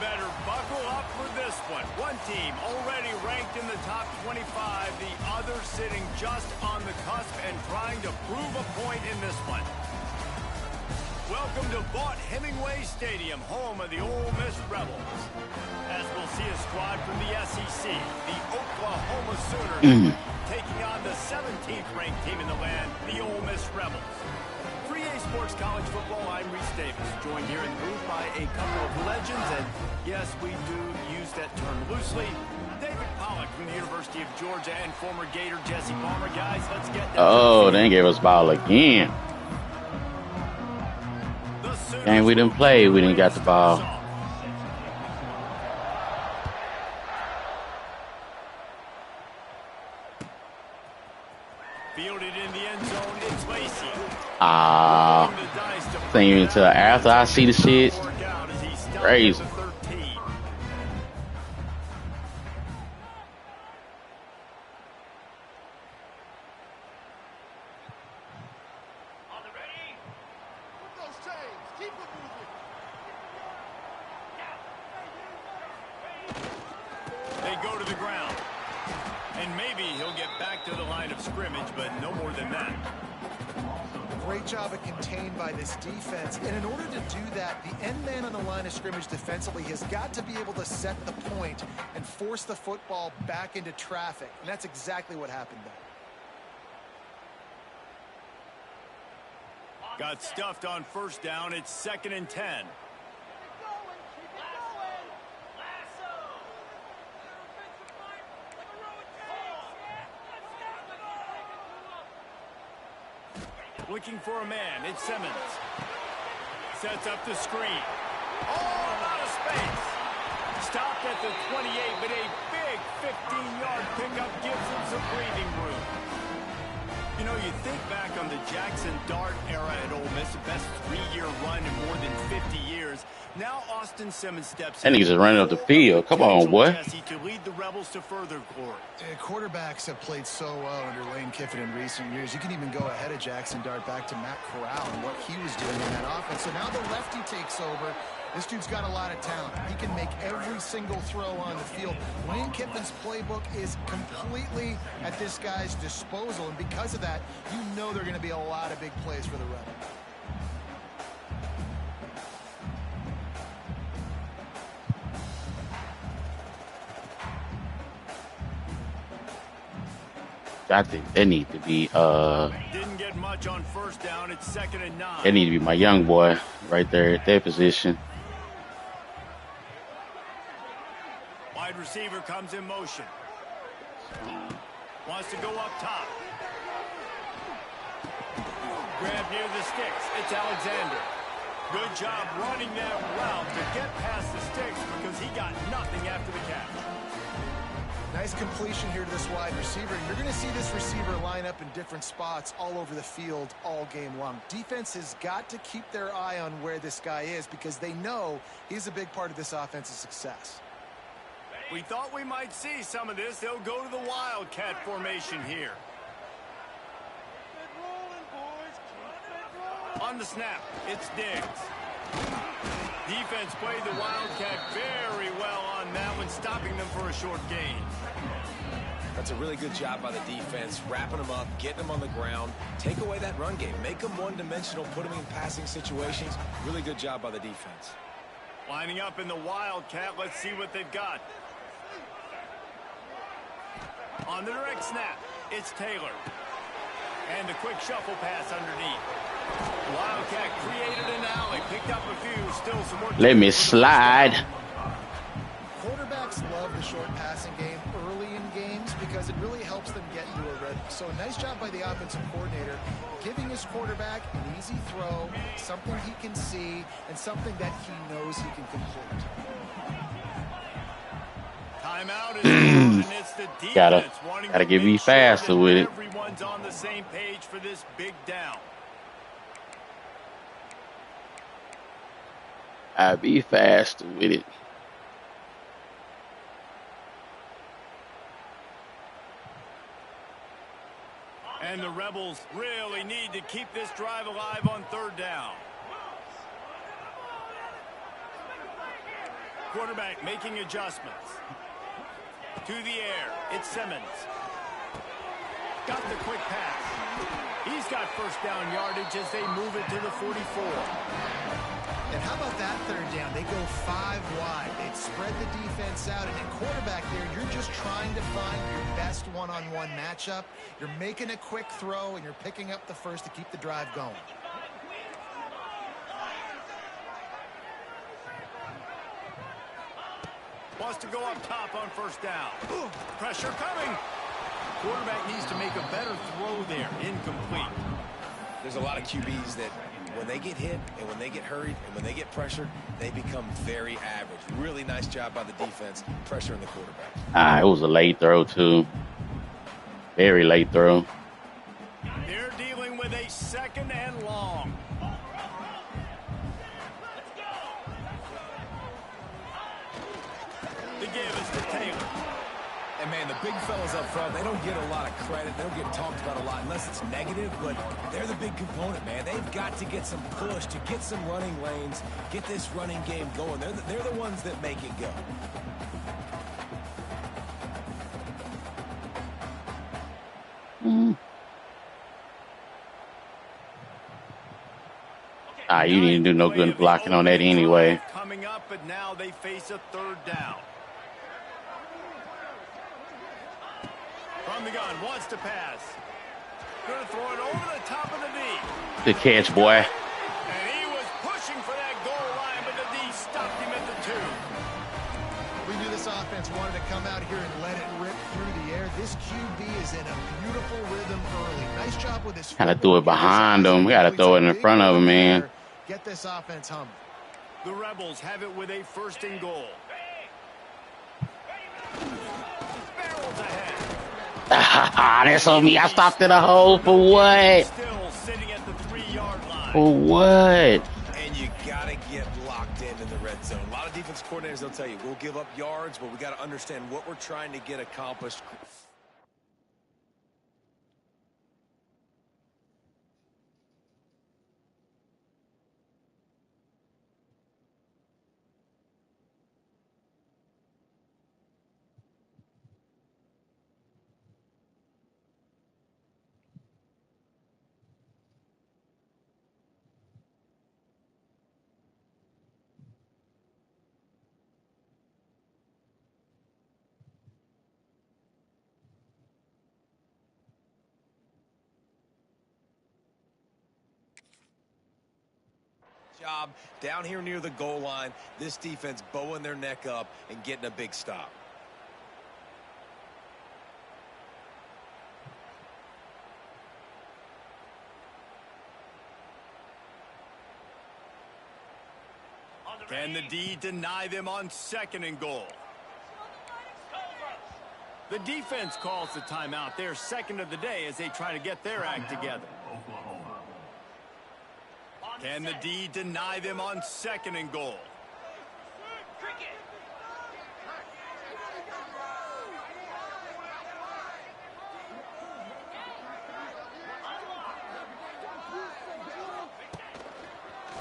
better buckle up for this one. One team already ranked in the top 25, the other sitting just on the cusp and trying to prove a point in this one. Welcome to Vaught Hemingway Stadium, home of the Ole Miss Rebels. As we'll see a squad from the SEC, the Oklahoma Sooners, taking on the 17th ranked team in the land, the Ole Miss Rebels. 3A Sports College Football, I'm Reese Davis, joined here in the booth by a couple of legends, and yes, we do use that term loosely. David Pollock from the University of Georgia and former Gator Jesse Palmer. Guys, let's get down. Oh, they gave us ball again. And we didn't play, we didn't got the ball. Fielded in the end zone, it's Lacey. Think until after I see the shit. Crazy. They go to the ground. And maybe he'll get back to the line of scrimmage, but no more than that. Great job of contained by this defense. And in order to do that, the end man on the line of scrimmage defensively has got to be able to set the point and force the football back into traffic. And that's exactly what happened there. Got stuffed on first down. It's 2nd and 10. Looking for a man. It's Simmons. Sets up the screen. Oh, a lot of space. Stopped at the 28, but a big 15-yard pickup gives him some breathing room. You know, you think back on the Jackson Dart era at Ole Miss, the best 3-year run in more than 50 years. Now Austin Simmons steps in. And niggas just running up the field. Come on, boy. To lead the Rebels to further glory. Quarterbacks have played so well under Lane Kiffin in recent years. You can even go ahead of Jackson Dart back to Matt Corral and what he was doing in that offense. So now the lefty takes over. This dude's got a lot of talent. He can make every single throw on the field. Lane Kiffin's playbook is completely at this guy's disposal, and because of that, you know there are going to be a lot of big plays for the Rebels. I think they need to be Didn't get much on first down. It's 2nd and 9. they need to be my young boy right there at their position. Wide receiver comes in motion. Wants to go up top. Grab near the sticks. It's Alexander. Good job running that route to get past the sticks because he got nothing after the catch. Nice completion here to this wide receiver. You're going to see this receiver line up in different spots all over the field all game long. Defense has got to keep their eye on where this guy is because they know he's a big part of this offense's success. We thought we might see some of this. They'll go to the Wildcat formation here. On the snap, it's Diggs. Defense played the Wildcat very well on that one, stopping them for a short gain. That's a really good job by the defense, wrapping them up, getting them on the ground. Take away that run game. Make them one-dimensional, put them in passing situations. Really good job by the defense. Lining up in the Wildcat, let's see what they've got. On the direct snap, it's Taylor. And a quick shuffle pass underneath. Wildcat created an alley, picked up a few, still some work. Let me slide. Quarterbacks love the short passing game early in games because it really helps them get into a rhythm. So nice job by the offensive coordinator giving his quarterback an easy throw, something he can see, and something that he knows he can complete. Timeout is and it's the defense gotta get me faster with it. Everyone's on the same page for this big down. I'll be faster with it. And the Rebels really need to keep this drive alive on 3rd down. Quarterback making adjustments. To the air, it's Simmons. Got the quick pass. He's got first down yardage as they move it to the 44. And how about that third down? They go 5 wide. They spread the defense out. And at quarterback there, you're just trying to find your best one-on-one matchup. You're making a quick throw, and you're picking up the first to keep the drive going. Wants to go up top on first down. Ooh, pressure coming. Quarterback needs to make a better throw there. Incomplete. There's a lot of QBs that when they get hit and when they get hurried and when they get pressured, they become very average. Really nice job by the defense pressuring the quarterback. It was a late throw, too. Very late throw. They're dealing with a second and long. The give is to Taylor. And, man, the big fellas up front, they don't get a lot of credit. They don't get talked about a lot unless it's negative, but they're the big component, man. They've got to get some push, to get some running lanes, get this running game going. They're the ones that make it go. You didn't do no good blocking on that anyway. Coming up, but now they face a third down. From the gun, wants to pass. Going to throw it over the top of the D. Good catch, boy. And he was pushing for that goal line, but the D stopped him at the 2. We knew this offense wanted to come out here and let it rip through the air. This QB is in a beautiful rhythm early. Nice job with his. Gotta throw it behind him. We gotta throw it in front of him, man. Get this offense humming. The Rebels have it with a first and goal. Barrels ahead. That's on me. I stopped in a hole for what? Still sitting at the 3-yard line. For what? And you got to get locked in the red zone. A lot of defense coordinators, they'll tell you, we'll give up yards, but we got to understand what we're trying to get accomplished. Job down here near the goal line. This defense bowing their neck up and getting a big stop. Can the D deny them on second and goal? The defense calls the timeout. They're second of the day as they try to get their act together. Can the D deny them on second and goal?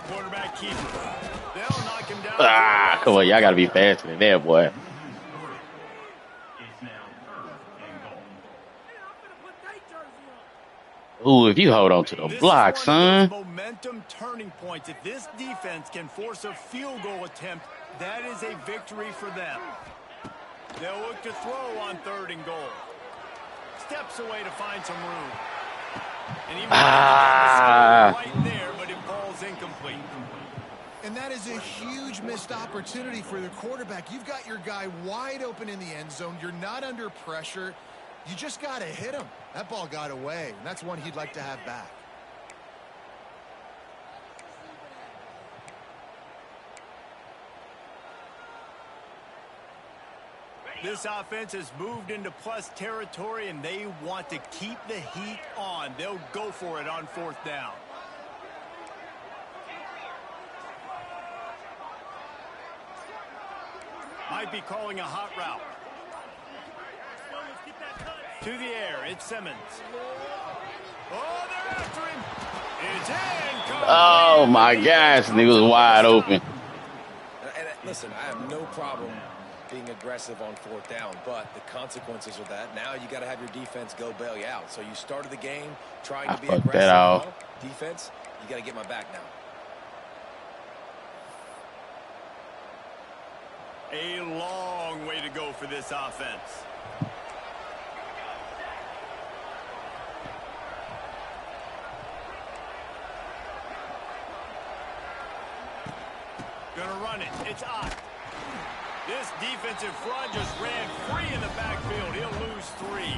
Quarterback keeper. They'll knock him down. Come on, y'all gotta be faster than that, boy. Ooh, if you hold on to the block, son. Momentum turning points. If this defense can force a field goal attempt, that is a victory for them. They'll look to throw on third and goal. Steps away to find some room. And he right there, but it falls incomplete. And that is a huge missed opportunity for the quarterback. You've got your guy wide open in the end zone. You're not under pressure. You just got to hit him. That ball got away, and that's one he'd like to have back. This offense has moved into plus territory, and they want to keep the heat on. They'll go for it on fourth down. Might be calling a hot route. To the air, it's Simmons. Oh, they're after him. It's incomplete. Oh, my gosh. Nigga was wide open. And listen, I have no problem being aggressive on 4th down, but the consequences of that, now you got to have your defense go bail you out. So you started the game trying to be aggressive. Well, defense, you got to get my back now. A long way to go for this offense. Gonna run it. It's Ott. This defensive front just ran free in the backfield. He'll lose 3.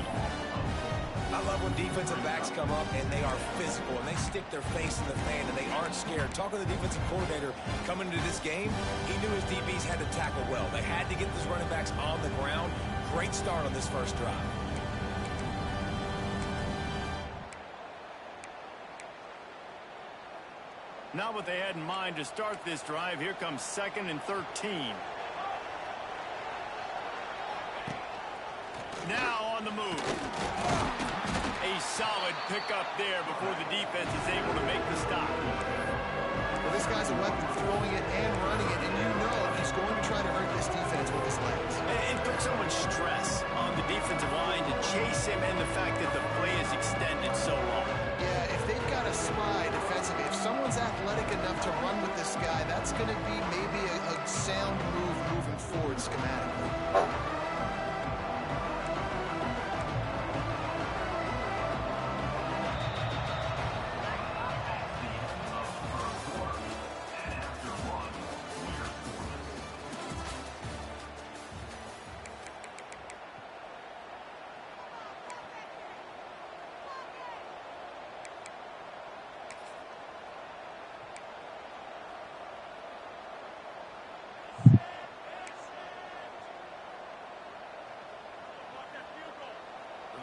I love when defensive backs come up and they are physical and they stick their face in the fan and they aren't scared. Talking to the defensive coordinator coming into this game, he knew his DBs had to tackle well. They had to get those running backs on the ground. Great start on this first drive. Not what they had in mind to start this drive. Here comes 2nd and 13. Now on the move. A solid pickup there before the defense is able to make the stop. Well, this guy's a weapon, throwing it and running it, and you know he's going to try to hurt this defense with his legs. It puts so much stress on the defensive line to chase him, and the fact that the play is extended so long. Yeah, if they've got a spy defensively, if someone's athletic enough to run with this guy, that's going to be maybe a sound move moving forward schematically.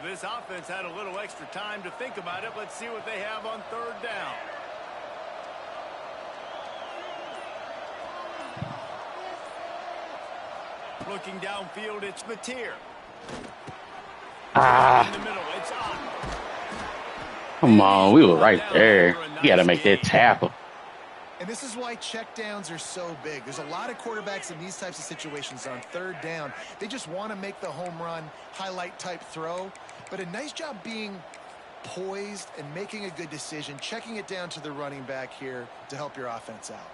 This offense had a little extra time to think about it. Let's see what they have on 3rd down. Looking downfield, it's Mateer. In the middle, it's on. Come on, we were right there. You got to make that tackle. And this is why checkdowns are so big. There's a lot of quarterbacks in these types of situations on 3rd down. They just want to make the home run, highlight type throw. But a nice job being poised and making a good decision, checking it down to the running back here to help your offense out.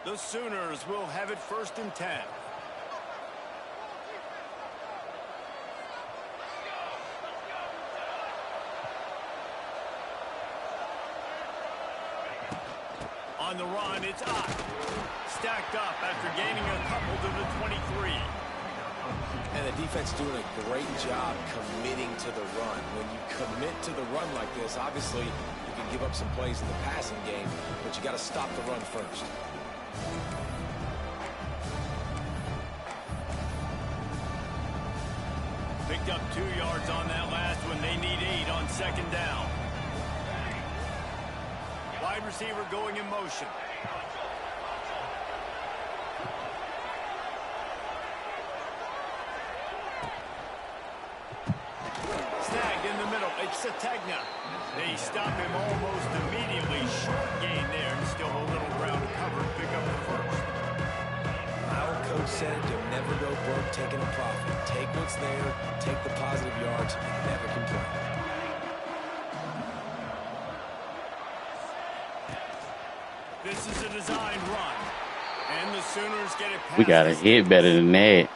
The Sooners will have it 1st and 10. On the run, it's Ott. Stacked up after gaining a couple to the 23. And the defense doing a great job committing to the run. When you commit to the run like this, obviously you can give up some plays in the passing game, but you got to stop the run first. Picked up 2 yards on that last one. They need 8 on 2nd down. Wide receiver going in motion. Snagged in the middle. It's Sategna. They stop him almost immediately. Short gain there, and still a little ground to cover and pick up the 1st. My old coach said, you'll never go broke taking a profit. Take what's there, take the positive yards, and never complain. This is a designed run. And the Sooners get it past. We got to hit better than that.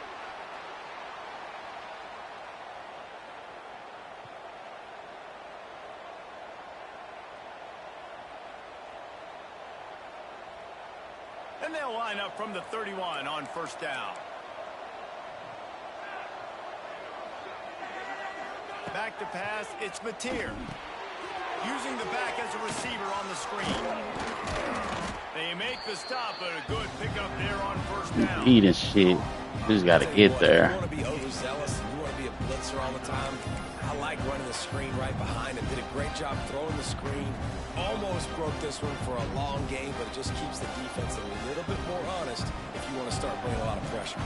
And they'll line up from the 31 on 1st down. Back to pass, it's Mateer. Using the back as a receiver on the screen. They make the stop, but a good pickup there on 1st down. Eating shit. Just got to get there. You want to be overzealous and you want to be a blitzer all the time. I like running the screen right behind him. Did a great job throwing the screen. Almost broke this one for a long game, but it just keeps the defense a little bit more honest if you want to start bringing a lot of pressure.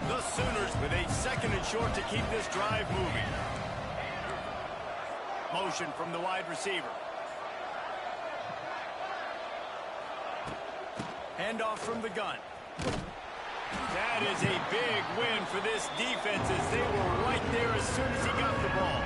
The Sooners with a 2nd and short to keep this drive moving. Motion from the wide receiver. Handoff from the gun. That is a big win for this defense as they were right there as soon as he got the ball.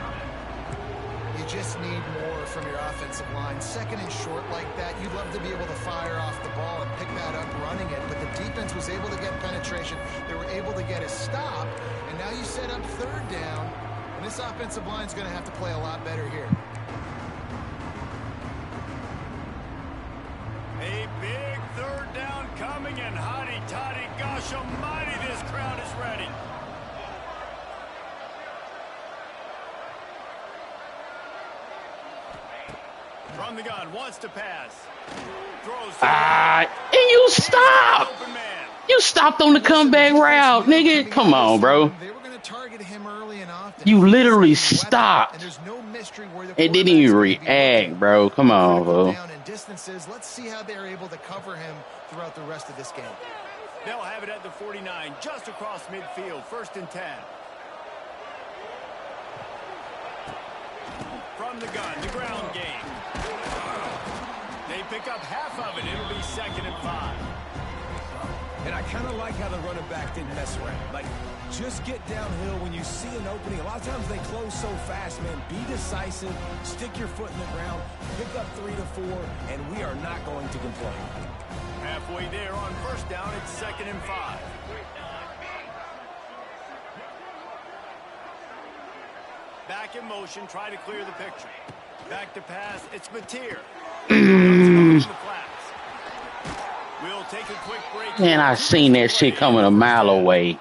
You just need more from your offensive line. Second and short like that, you'd love to be able to fire off the ball and pick that up running it, but the defense was able to get penetration. They were able to get a stop, and now you set up third down, and this offensive line is going to have to play a lot better here. A big third down coming, and hotty-toddy, gosh almighty, this crowd is ready. From the gun, wants to pass. Throws to and you stop. You stopped on the comeback route, nigga. Come on, bro. They were going to target him early and often. You literally stopped. And there's no mystery where the It didn't even react, bro. Come on, bro. Down in distances. Let's see how they're able to cover him throughout the rest of this game. They'll have it at the 49, just across midfield, 1st and 10. From the gun, the ground game. They pick up half of it. It'll be 2nd and 5. And I kind of like how the running back didn't mess around. Like, just get downhill when you see an opening. A lot of times they close so fast, man. Be decisive. Stick your foot in the ground. Pick up 3 to 4, and we are not going to complain. Halfway there on 1st down, it's 2nd and 5. Back in motion, try to clear the picture. Back to pass, it's Mateer. We'll take a quick break. Man, I seen that shit coming a mile away.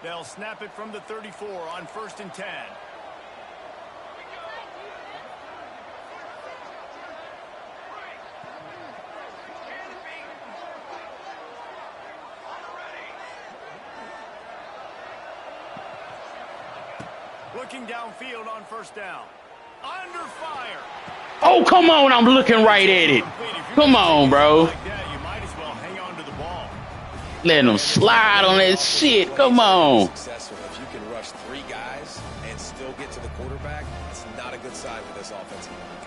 They'll snap it from the 34 on 1st and 10. Looking downfield on 1st down. Under fire. Oh, come on. I'm looking right at it. Come on, bro. Like that, you might as well hang on to the ball. Let them slide on that shit. Come on. Successful. If you can rush 3 guys and still get to the quarterback, it's not a good sign for this offensive line.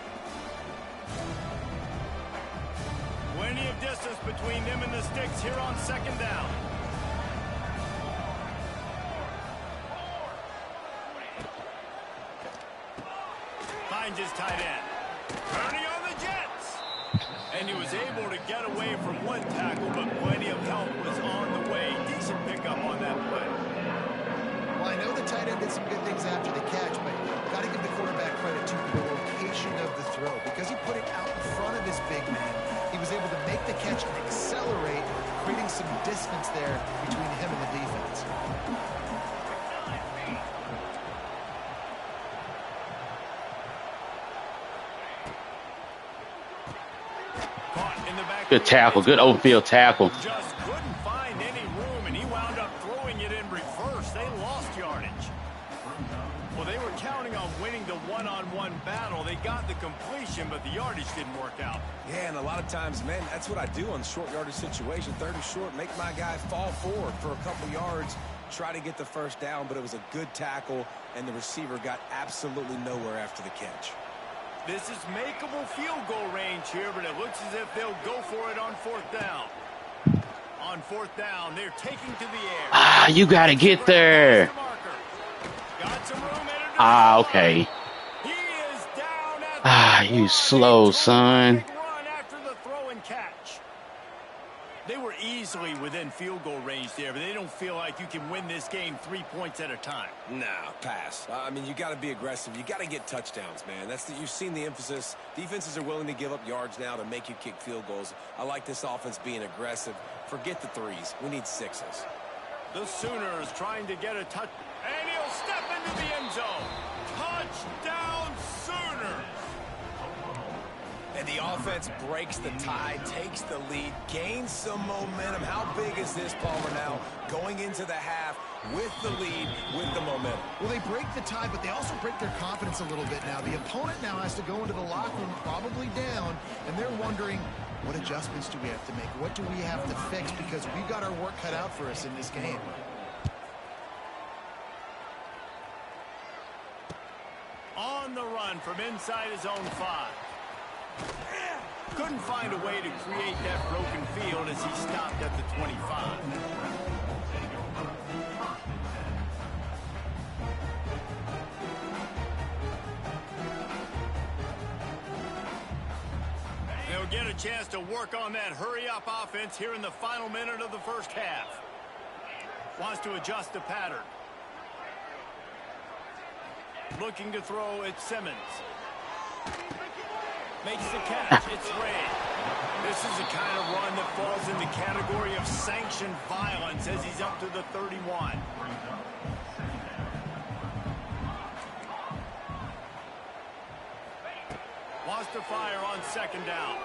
Plenty of distance between them and the sticks here on 2nd down. Finds his tight end. Turning on the Jets. And he was able to get away from one tackle, but plenty of help was on the way. Decent pickup on that play. Well, I know the tight end did some good things after the catch, but got to give the quarterback credit to the location of the throw. Because he put it out in front of his big man, he was able to make the catch and accelerate, creating some distance there between him and the defense. Good tackle. Good open field tackle. Just couldn't find any room, and he wound up throwing it in reverse. They lost yardage. Well, they were counting on winning the one-on-one battle. They got the completion, but the yardage didn't work out. Yeah, and a lot of times, man, that's what I do on short yardage situation. 3rd and short, make my guy fall forward for a couple yards, try to get the 1st down, but it was a good tackle, and the receiver got absolutely nowhere after the catch. This is makeable field goal range here, but it looks as if they'll go for it on 4th down. On 4th down, they're taking to the air. Ah, you got to get there. Got some room. Ah, okay. He is down at Ah, you slow, son. big run after the throw and catch. They were easily within field goal range there, but they don't feel like you can win this game 3 points at a time. Nah, pass. I mean, you got to be aggressive. You got to get touchdowns, man. You've seen the emphasis. Defenses are willing to give up yards now to make you kick field goals. I like this offense being aggressive. Forget the 3s. We need 6s. The Sooners trying to get a touch, and he'll step into the end zone. Touchdown Sooners! And the offense breaks the tie, takes the lead, gains some momentum. How big is this, Palmer, now? Going into the half, with the lead, with the momentum. Well, they break the tie, but they also break their confidence a little bit now. The opponent now has to go into the locker room probably down, and they're wondering, what adjustments do we have to make? What do we have to fix? Because we've got our work cut out for us in this game. On the run from inside his own 5. Couldn't find a way to create that broken field as he stopped at the 25. They'll get a chance to work on that hurry-up offense here in the final minute of the first half. Wants to adjust the pattern. Looking to throw at Simmons. Makes the catch. It's Ray. This is the kind of run that falls in the category of sanctioned violence as he's up to the 31. Wants to fire on second down.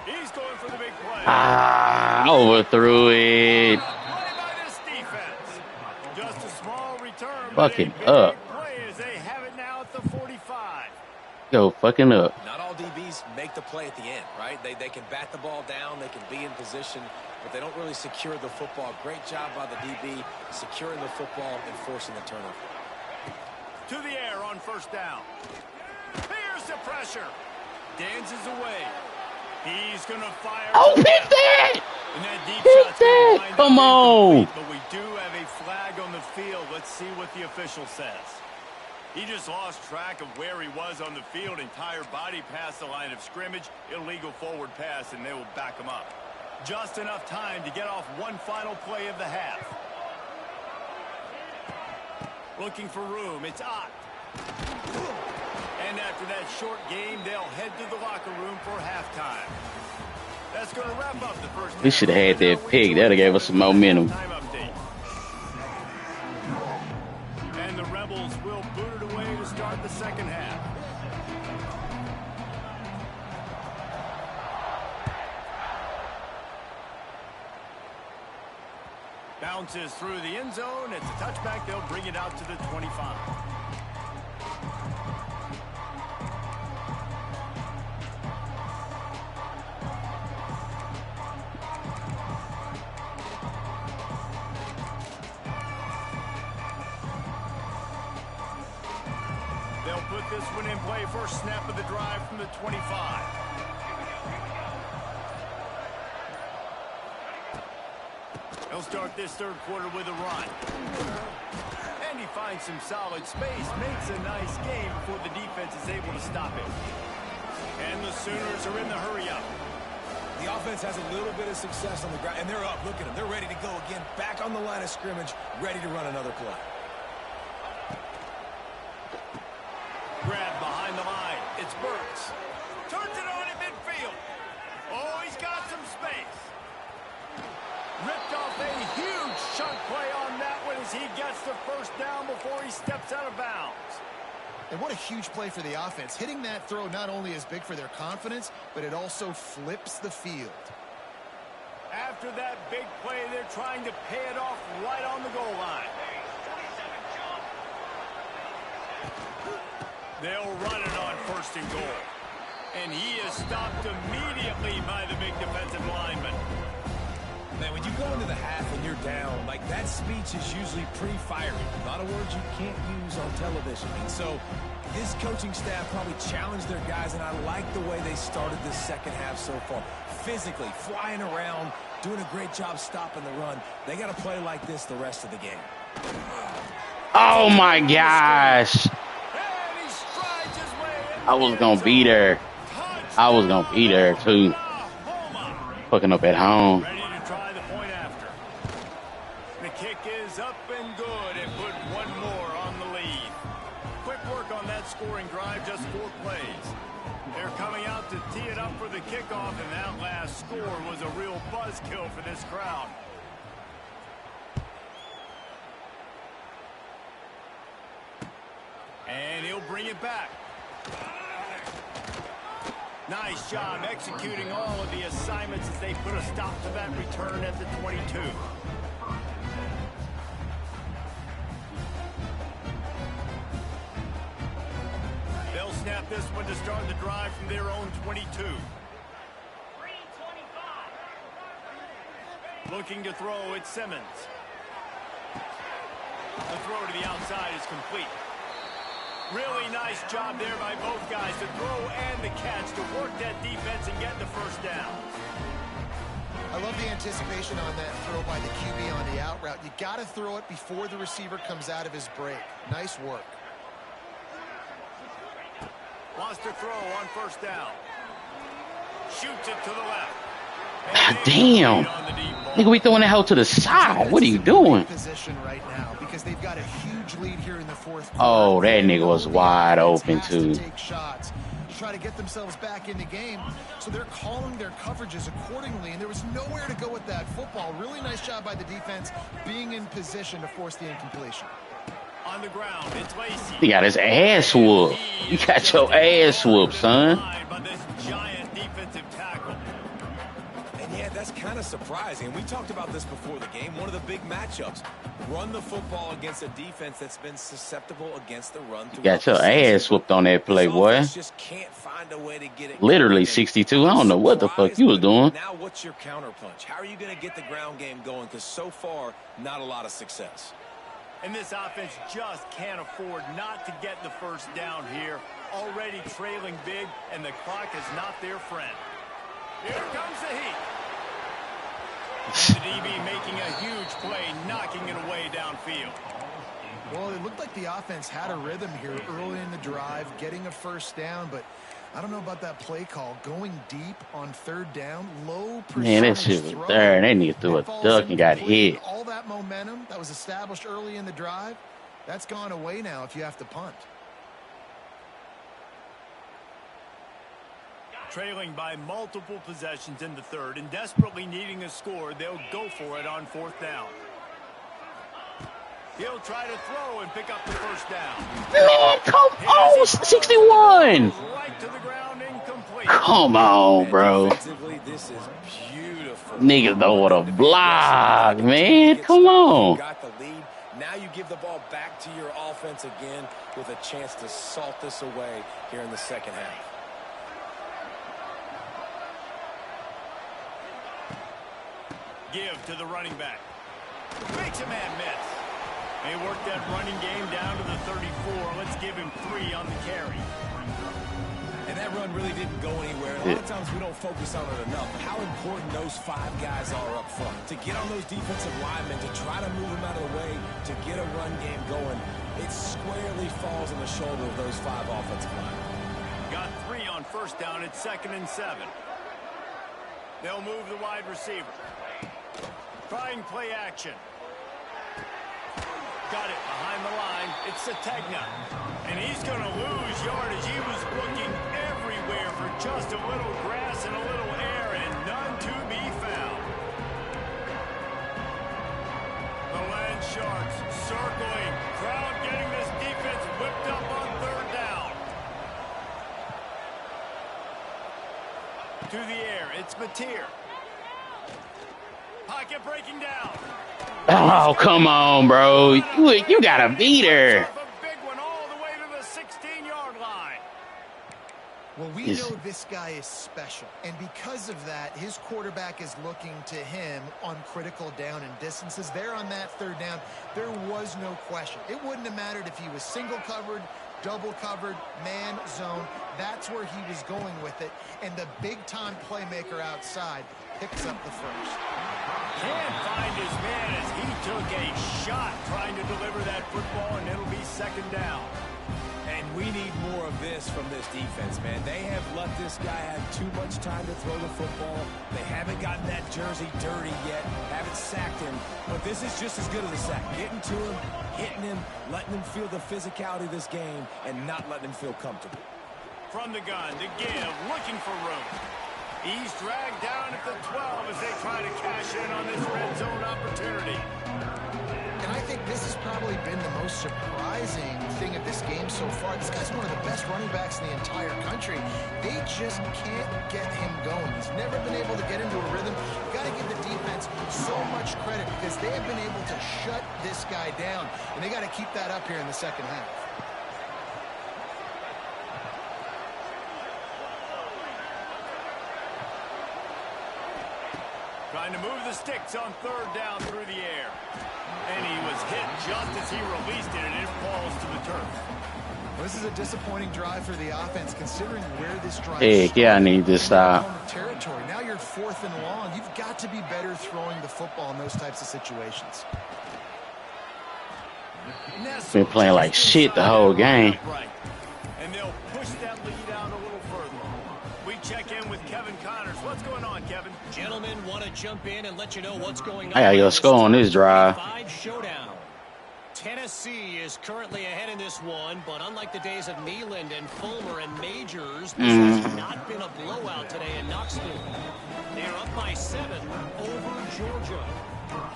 He's going for the big play. Overthrew it. Play by this defense. Just a small return. Fucking up. They have it now at the 45. Go fucking up. Not all DBs make the play at the end, right? They can bat the ball down, they can be in position, but they don't really secure the football. Great job by the DB securing the football and forcing the turnover. To the air on first down. Here's the pressure. Dances away. He's going to fire. Oh, hit that! And that deep Hit shot's that! gonna wind Come up on! incomplete, but we do have a flag on the field. Let's see what the official says. He just lost track of where he was on the field. Entire body past the line of scrimmage. Illegal forward pass, and they will back him up. Just enough time to get off one final play of the half. Looking for room. It's Ott. And after that short game, they'll head to the locker room for halftime. That's going to wrap up the first half. We should have had that pick. That would have gave us some momentum. Time update. And the Rebels will boot it away to start the second half. Bounces through the end zone. It's a touchback. They'll bring it out to the 25. They'll put this one in play. First snap of the drive from the 25. They'll start this third quarter with a run. And he finds some solid space, makes a nice game before the defense is able to stop it. And the Sooners are in the hurry-up. The offense has a little bit of success on the ground, and they're up. Look at them. They're ready to go again. Back on the line of scrimmage, ready to run another play. Grab behind the line. It's Burks. Turns it on in midfield. Oh, he's got some space. Ripped off a huge chunk play on that one as he gets the first down before he steps out of bounds. And what a huge play for the offense. Hitting that throw not only is big for their confidence, but it also flips the field. After that big play, they're trying to pay it off right on the goal line. They'll run it on first and goal. And he is stopped immediately by the big defensive lineman. Man, when you go into the half and you're down, like that speech is usually pretty fiery. A lot of words you can't use on television. And so this coaching staff probably challenged their guys, and I like the way they started this second half so far. Physically, flying around, doing a great job stopping the run. They got to play like this the rest of the game. Oh, my gosh. I was going to be there. I was going to be there, too. Fucking up at home. Ready to try the point after. The kick is up and good and put one more on the lead. Quick work on that scoring drive, just 4 plays. They're coming out to tee it up for the kickoff, and that last score was a real buzzkill for this crowd. And he'll bring it back. Nice job executing all of the assignments as they put a stop to that return at the 22. snap this one to start the drive from their own 22. Looking to throw, it's Simmons. The throw to the outside is complete. Really nice job there by both guys to throw and the catch to work that defense and get the first down. I love the anticipation on that throw by the QB on the out route. You got to throw it before the receiver comes out of his break. Nice work. Wants to throw on first down. Shoots it to the left. God damn. Nigga, we throwing the hell to the side. What are you doing? Position right now because they've got a huge lead here in the fourth quarter. Oh, that nigga was wide open too. Take shots to try to get themselves back in the game. So they're calling their coverages accordingly, and there was nowhere to go with that football. Really nice job by the defense being in position to force the incompletion. On the ground, it's Lacey. He got his ass whooped. You got your ass whooped, son. By this giant defensive tackle. And yeah, that's kind of surprising. We talked about this before the game. One of the big matchups. Run the football against a defense that's been susceptible against the run. You got your ass whooped on that play, boy. Just can't find a way to get it. Literally 62. I don't know what the fuck you was doing. Now what's your counterpunch? How are you going to get the ground game going? Because so far, not a lot of success. And this offense just can't afford not to get the first down here. Already trailing big, and the clock is not their friend. Here comes the heat. And the DB making a huge play, knocking it away downfield. Well, it looked like the offense had a rhythm here early in the drive, getting a first down, but I don't know about that play call. Going deep on third down, low percentage. Man, that shit was there, and they nigga threw a duck and got hit. All that momentum that was established early in the drive, that's gone away now if you have to punt. Trailing by multiple possessions in the third and desperately needing a score, they'll go for it on fourth down. He'll try to throw and pick up the first down. Man, come on, 61. Right to the ground, incomplete. Come on, bro. This is beautiful. Niggas don't want to block, man. Come on. Got the lead. Now you give the ball back to your offense again with a chance to salt this away here in the second half. Give to the running back. Makes a man miss. They work that running game down to the 34. Let's give him 3 on the carry. And that run really didn't go anywhere. A lot of times we don't focus on it enough. How important those 5 guys are up front. To get on those defensive linemen, to try to move them out of the way, to get a run game going, it squarely falls on the shoulder of those 5 offensive linemen. Got 3 on first down. It's 2nd and 7. They'll move the wide receiver. Trying play action. Got it behind the line. It's Sategna. And he's going to lose yardage. He was looking everywhere for just a little grass and a little air, and none to be found. The Land Sharks circling. Crowd getting this defense whipped up on third down. To the air. It's Mateer. Pocket breaking down. Oh, come on, bro. You got to beat her. A big one all the way to the 16-yard line. Well, we know this guy is special, and because of that, his quarterback is looking to him on critical down and distances. There on that third down, there was no question. It wouldn't have mattered if he was single covered, double covered, man, zone. That's where he was going with it, and the big-time playmaker outside picks up the first. Can't find his man as he took a shot trying to deliver that football, and it'll be 2nd down. And we need more of this from this defense, man. They have let this guy have too much time to throw the football. They haven't gotten that jersey dirty yet, haven't sacked him. But this is just as good as a sack. Getting to him, hitting him, letting him feel the physicality of this game, and not letting him feel comfortable. From the gun to give, looking for room. He's dragged down at the 12 as they try to cash in on this red zone opportunity. And I think this has probably been the most surprising thing of this game so far. This guy's one of the best running backs in the entire country. They just can't get him going. He's never been able to get into a rhythm. You've got to give the defense so much credit because they have been able to shut this guy down. And they got to keep that up here in the second half. Trying to move the sticks on third down through the air. And he was hit just as he released it, and it falls to the turf. Well, this is a disappointing drive for the offense, considering where this drive Heck yeah, I need this stop. Territory. Now you're 4th and long. You've got to be better throwing the football in those types of situations. Been playing like shit the whole game. And they'll push that lead out a little further. We check in with Kevin Connors. What's going on, Kevin? Gentlemen, want to jump in and let you know what's going on. I got your score on this drive. Showdown. Tennessee is currently ahead in this one, but unlike the days of Nealand and Fulmer and Majors, this has not been a blowout today in Knoxville. They are up by 7 over Georgia.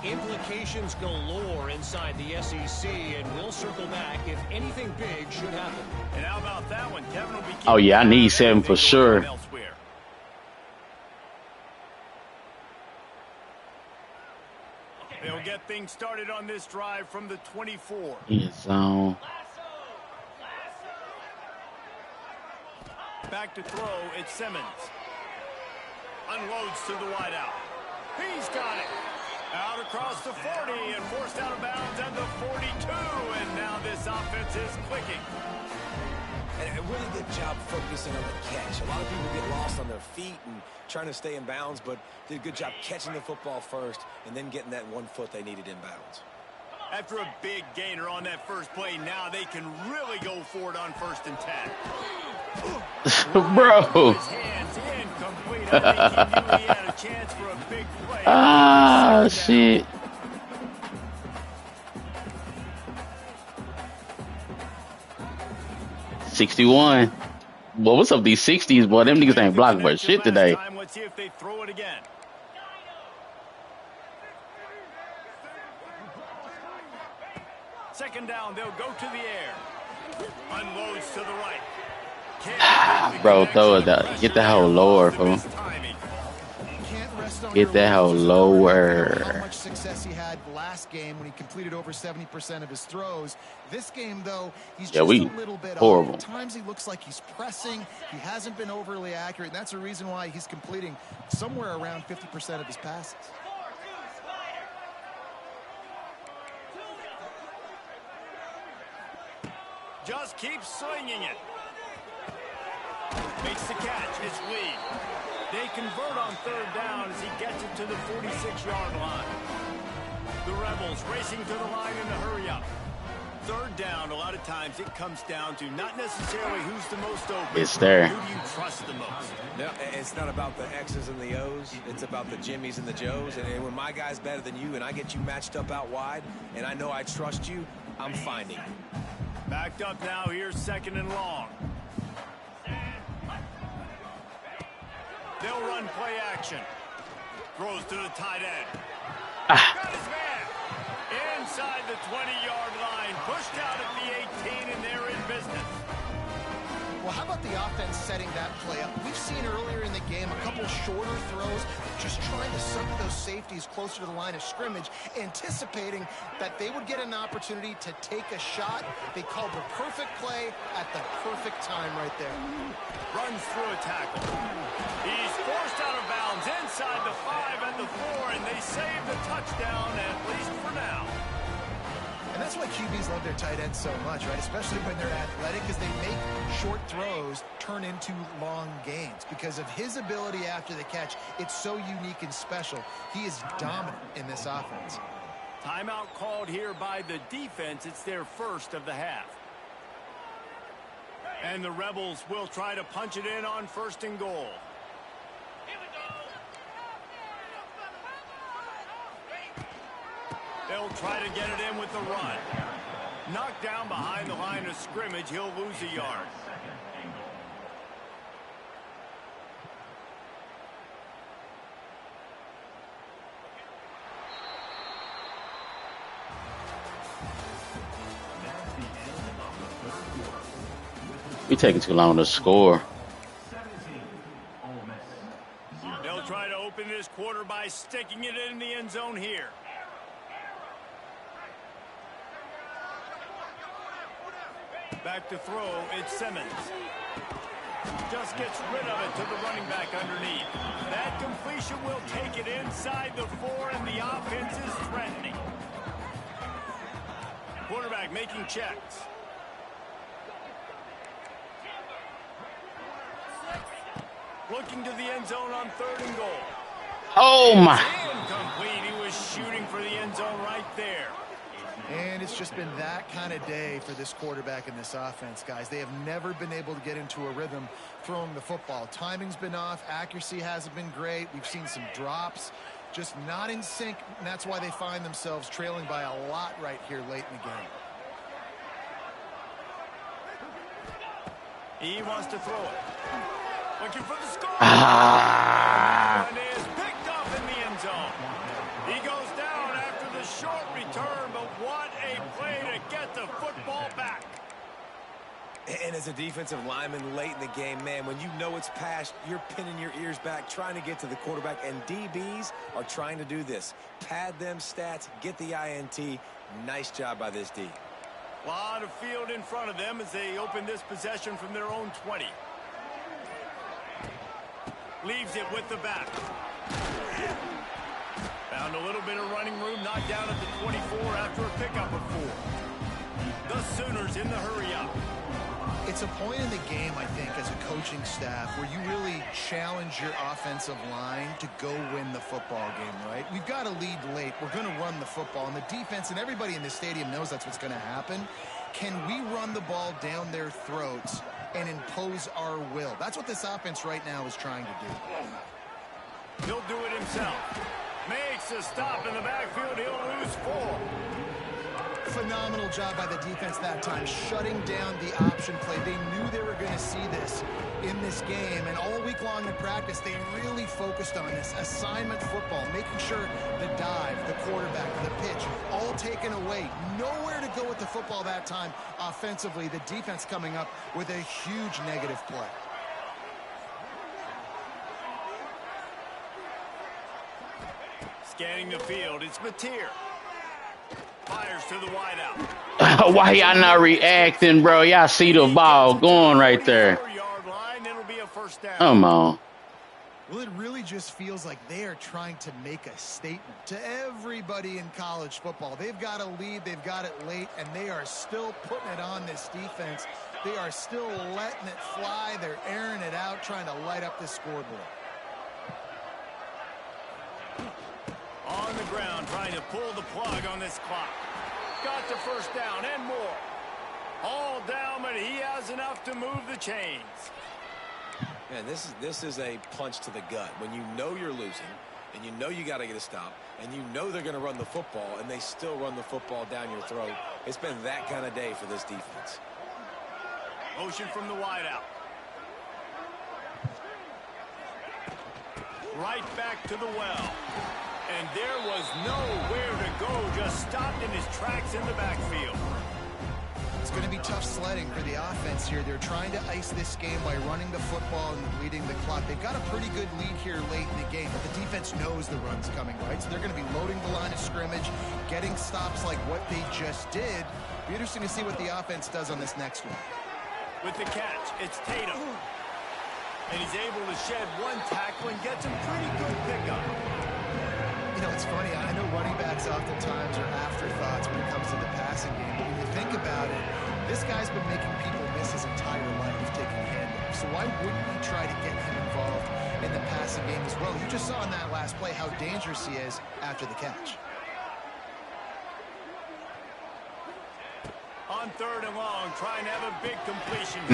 Implications galore inside the SEC, and we'll circle back if anything big should happen. And how about that one? Kevin will be. Oh yeah, I need 7 for sure. They'll get things started on this drive from the 24. In zone. Back to throw, it's Simmons. Unloads to the wideout. He's got it. Out across the 40 and forced out of bounds at the 42. And now this offense is clicking. And a really good job focusing on the catch. A lot of people get lost on their feet and trying to stay in bounds, but did a good job catching the football first and then getting that 1 foot they needed in bounds. After a big gainer on that first play, now they can really go for it on 1st and 10. Bro. His hands incomplete. I think he knew he had a chance for a big play. Ah, shit. $61. Well, what's up with these 60s, boy? Them niggas ain't blocking for shit today. Let's see if they throw it again. Second down, they'll go to the air. Unloads to the right. Bro, throw it down. Get that hoe lower, bro. Get that hoe lower. How much success he had last game when he completed over 70% of his throws. This game, though, he's just a little bit horrible. off. At times he looks like he's pressing. He hasn't been overly accurate, and that's the reason why he's completing somewhere around 50% of his passes. Just keep swinging it. Makes the catch. It's Lee. They convert on third down as he gets it to the 46-yard line. The Rebels racing to the line in a hurry-up. Third down, a lot of times it comes down to not necessarily who's the most open. It's there. Who do you trust the most? No, it's not about the X's and the O's. It's about the Jimmies and the Joes. And when my guy's better than you and I get you matched up out wide and I know I trust you, I'm finding you. Backed up now, here's 2nd and long. They'll run play action. Throws to the tight end. Got his man. Inside the 20-yard line. Pushed out at the 18, and they're in business. Well, how about the offense setting that play up? We've seen earlier in the game a couple shorter throws, just trying to suck those safeties closer to the line of scrimmage, anticipating that they would get an opportunity to take a shot. They called the perfect play at the perfect time right there. Runs through a tackle. He's forced out of bounds inside the 5 and the 4, and they save the touchdown, at least for now. And that's why QBs love their tight ends so much, right? Especially when they're athletic, because they make short throws turn into long gains. Because of his ability after the catch, it's so unique and special. He is dominant in this offense. Timeout called here by the defense. It's their first of the half. And the Rebels will try to punch it in on 1st and goal. They'll try to get it in with the run. Knocked down behind the line of scrimmage. He'll lose a yard. We taking too long to score. They'll try to open this quarter by sticking it in the end zone here. Back to throw, it's Simmons. Just gets rid of it to the running back underneath. That completion will take it inside the 4, and the offense is threatening. Quarterback making checks. Looking to the end zone on 3rd and goal. Oh, my. Incomplete. He was shooting for the end zone right there. And it's just been that kind of day for this quarterback and this offense, guys. They have never been able to get into a rhythm throwing the football. Timing's been off. Accuracy hasn't been great. We've seen some drops. Just not in sync, and that's why they find themselves trailing by a lot right here late in the game. He wants to throw it. Looking for the score. And is picked up in the end zone. He goes down after the short return, but what a play to get the football back. And as a defensive lineman late in the game, man, when you know it's past, you're pinning your ears back, trying to get to the quarterback, and DBs are trying to do this. Pad them stats, get the INT. Nice job by this D. A lot of field in front of them as they open this possession from their own 20. Leaves it with the back. Found a little bit of running room, knocked down at the 24 after a pickup of 4. The Sooners in the hurry up. It's a point in the game, I think, as a coaching staff where you really challenge your offensive line to go win the football game, right? We've got to lead late. We're going to run the football. And the defense and everybody in the stadium knows that's what's going to happen. Can we run the ball down their throats and impose our will? That's what this offense right now is trying to do. He'll do it himself. Makes a stop in the backfield. He'll lose 4. Phenomenal job by the defense that time, shutting down the option play. They knew they were going to see this in this game, and all week long in practice, they really focused on this assignment football, making sure the dive, the quarterback, the pitch, all taken away. Nowhere to go with the football that time offensively. The defense coming up with a huge negative play. Scanning the field, it's Mateer. Fires to the wideout. Why y'all not reacting, bro? Y'all see the ball going right there. Come on. Well, it really just feels like they are trying to make a statement to everybody in college football. They've got a lead, they've got it late, and they are still putting it on this defense. They are still letting it fly. They're airing it out, trying to light up this scoreboard. On the ground, trying to pull the plug on this clock. Got the first down and more. All down, but he has enough to move the chains. Man, this is a punch to the gut. When you know you're losing, and you know you got to get a stop, and you know they're going to run the football, and they still run the football down your throat. It's been that kind of day for this defense. Motion from the wideout. Right back to the well. And there was nowhere to go, just stopped in his tracks in the backfield. It's going to be tough sledding for the offense here. They're trying to ice this game by running the football and leading the clock. They've got a pretty good lead here late in the game, but the defense knows the run's coming, right? So they're going to be loading the line of scrimmage, getting stops like what they just did. Be interesting to see what the offense does on this next one. With the catch, it's Tatum. And he's able to shed one tackle and get some pretty good pickup. You know, it's funny. I know running backs oftentimes are afterthoughts when it comes to the passing game. But when you think about it, this guy's been making people miss his entire life taking handoffs. So why wouldn't we try to get him involved in the passing game as well? You just saw in that last play how dangerous he is after the catch. On 3rd and long, trying to have a big completion.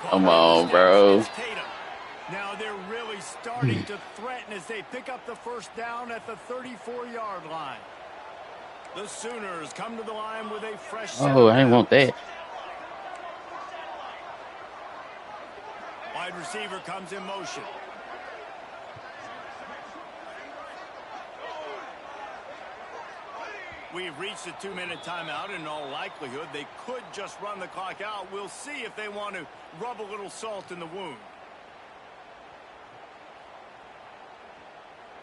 Come on, bro. Now they're really starting to threaten as they pick up the first down at the 34-yard line. The Sooners come to the line with a fresh set. Oh, I didn't want that. Wide receiver comes in motion. We've reached a 2-minute timeout, and in all likelihood, they could just run the clock out. We'll see if they want to rub a little salt in the wound.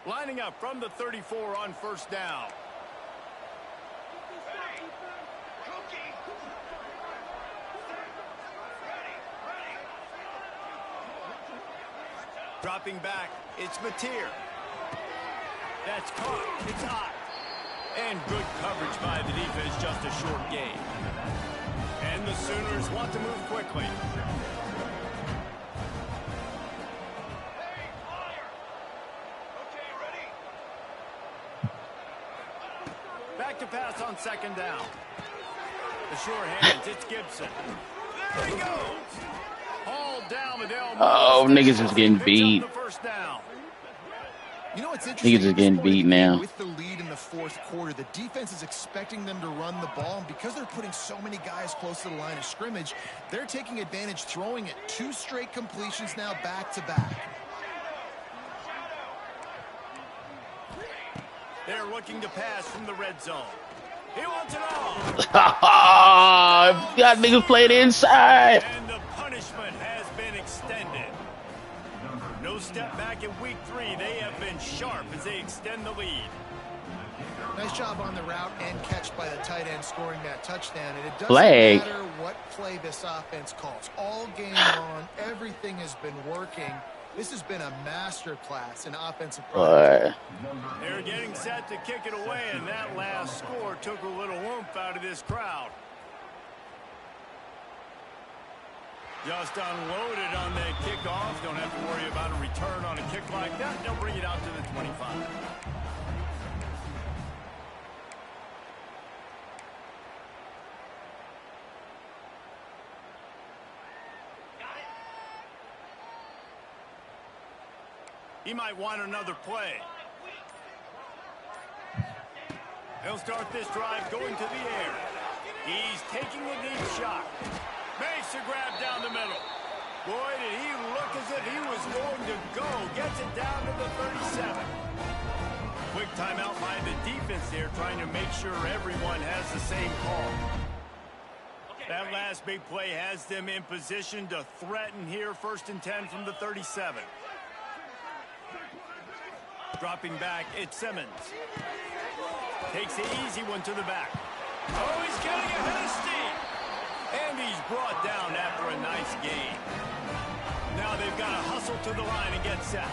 Lining up from the 34 on first down. Dropping back, it's Mateer. That's caught. It's hot. And good coverage by the defense, just a short gain. And the Sooners want to move quickly. Back to pass on second down. The sure hands, it's Gibson. There he goes. Hauled down with Oh, niggas is getting beat. You know what's interesting? Niggas is getting beat now. With the lead in the fourth quarter, the defense is expecting them to run the ball, and because they're putting so many guys close to the line of scrimmage, they're taking advantage, throwing it 2 straight completions now back to back. They're looking to pass from the red zone. He wants it all. Got niggas playing inside. And the punishment has been extended. No step back in week 3. They have been sharp as they extend the lead. Nice job on the route and catch by the tight end scoring that touchdown. And it doesn't Flag. matter what play this offense calls. All game long, everything has been working. This has been a master class in offensive play. They're getting set to kick it away, and that last score took a little oomph out of this crowd. Just unloaded on the kickoff. Don't have to worry about a return on a kick like that. They'll bring it out to the 25. He might want another play. He'll start this drive going to the air. He's taking a deep shot. Makes a grab down the middle. Boy, did he look as if he was going to go. Gets it down to the 37. Quick timeout by the defense there, trying to make sure everyone has the same call. That last big play has them in position to threaten here. 1st and 10 from the 37. Dropping back, it's Simmons. Takes the easy one to the back. Oh, he's getting ahead of steam. And he's brought down after a nice gain. Now they've got to hustle to the line and get set.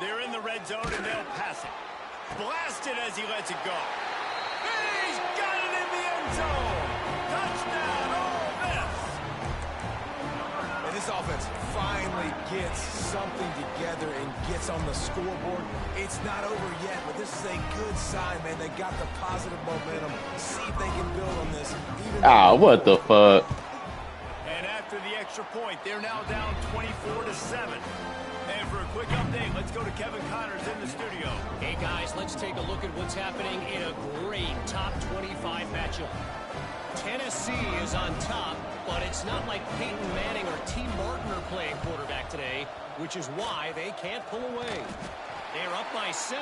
They're in the red zone and they'll pass it. Blasted as he lets it go. He's got it in the end zone. Touchdown, Ole Miss. And this offense finally gets something together and gets on the scoreboard. It's not over yet, but this is a good sign, man. They got the positive momentum. See if they can build on this. What the fuck? And after the extra point, they're now down 24-7. And for a quick update, let's go to Kevin Connors in the studio. Hey, guys, let's take a look at what's happening in a great top 25 matchup. Tennessee is on top, but it's not like Peyton Manning or T. Martin are playing quarterback today, which is why they can't pull away. They're up by 7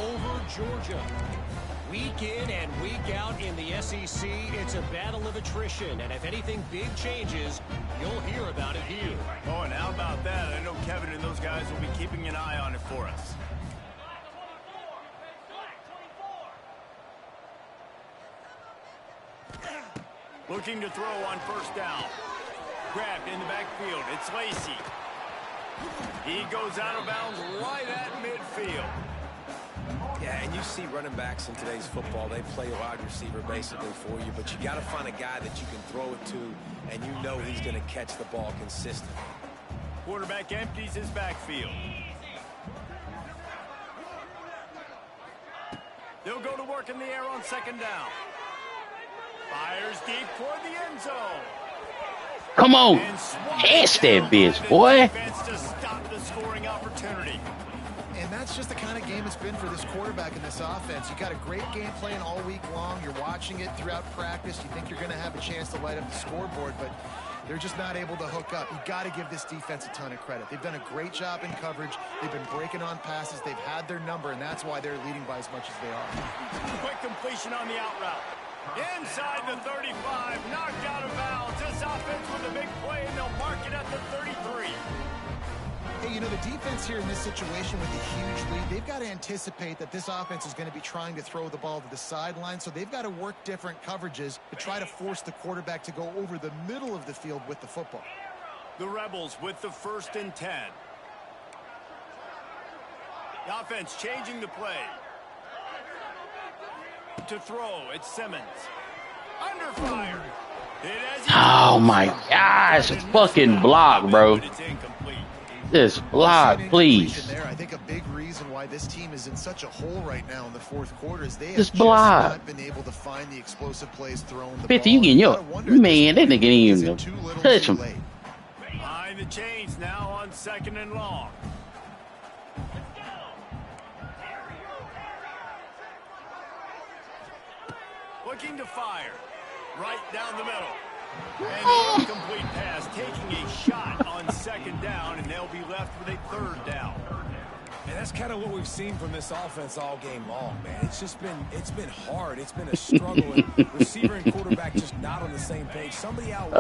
over Georgia. Week in and week out in the SEC, it's a battle of attrition, and if anything big changes, you'll hear about it here. Oh, and how about that? I know Kevin and those guys will be keeping an eye on it for us. Looking to throw on 1st down. Grabbed in the backfield. It's Lacey. He goes out of bounds right at midfield. Yeah, and you see running backs in today's football, they play a wide receiver basically for you, but you got to find a guy that you can throw it to, and you know he's going to catch the ball consistently. Quarterback empties his backfield. They'll go to work in the air on 2nd down. Fires deep toward the end zone. Come on. Catch that bitch, boy. To stop the scoring opportunity. And that's just the kind of game it's been for this quarterback in this offense. You got a great game plan all week long. You're watching it throughout practice. You think you're going to have a chance to light up the scoreboard, but they're just not able to hook up. You got to give this defense a ton of credit. They've done a great job in coverage. They've been breaking on passes. They've had their number, and that's why they're leading by as much as they are. Quick completion on the out route. Inside the 35, knocked out of bounds. This offense with a big play, and they'll mark it at the 33. Hey, you know, the defense here in this situation with the huge lead, they've got to anticipate that this offense is going to be trying to throw the ball to the sideline, so they've got to work different coverages to try to force the quarterback to go over the middle of the field with the football. The Rebels with the 1st and 10. The offense changing the play. To throw, it's Simmons. Under fire. Oh my gosh, fucking block, bro. This block, please. I think a big reason why this team is in such a hole right now in the 4th quarter is they have This just block. not been able to find the explosive plays throwing the 50, ball. you getting your man, that nigga ain't even touch him. Behind the chains now on 2nd and long. Looking to fire. Right down the middle. And an incomplete pass, taking a shot on 2nd down, and they'll be left with a 3rd down. And that's kind of what we've seen from this offense all game long, man. It's been hard. It's been a struggle. And receiver and quarterback just not on the same page. Somebody out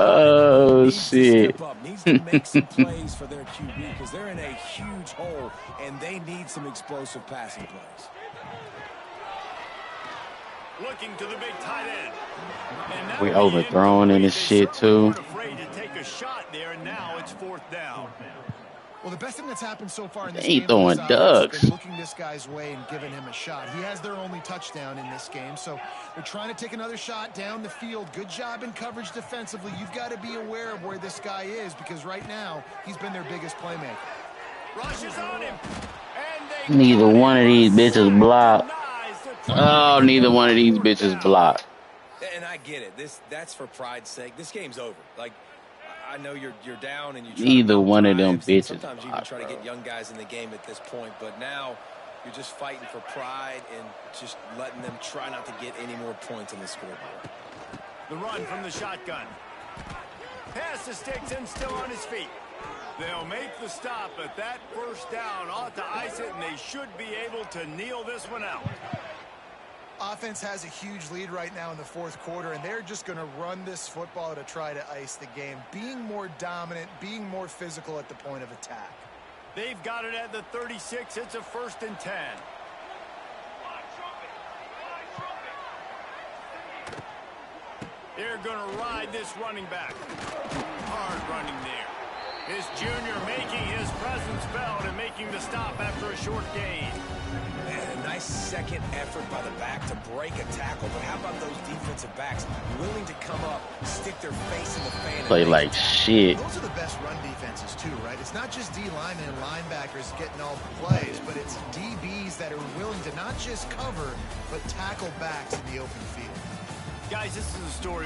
needs to step up, needs to make some plays for their QB because they're in a huge hole, and they need some explosive passing plays. Looking to the big tight end. We overthrown in this shit too. Afraid to take a shot there, and now it's 4th down. Well, the best thing that's happened so far in this They ain't game throwing ducks. been looking this guy's way and giving him a shot. He has their only touchdown in this game, so they're trying to take another shot down the field. Good job in coverage defensively. You've got to be aware of where this guy is because right now he's been their biggest playmaker. Rushes on him. And they Neither one of these bitches block. Oh, neither one of these bitches block. And I get it. That's for pride's sake. This game's over. Like, I know you're down and you try Neither to one of them drives, bitches sometimes you even try to get young guys in the game at this point, but now you're just fighting for pride and just letting them try not to get any more points on the scoreboard. The run from the shotgun. Pass to Sticks and still on his feet. They'll make the stop, but that 1st down ought to ice it, and they should be able to kneel this one out. Offense has a huge lead right now in the 4th quarter, and they're just going to run this football to try to ice the game, being more dominant, being more physical at the point of attack. They've got it at the 36. It's a 1st and 10. They're going to ride this running back. Hard running there. This junior making his presence felt and making the stop after a short gain. And a nice second effort by the back to break a tackle. But how about those defensive backs willing to come up, stick their face in the fan? Play like shit. Those are the best run defenses too, right? It's not just D linemen and linebackers getting all the plays, but it's DBs that are willing to not just cover, but tackle backs in the open field. Guys, this is a story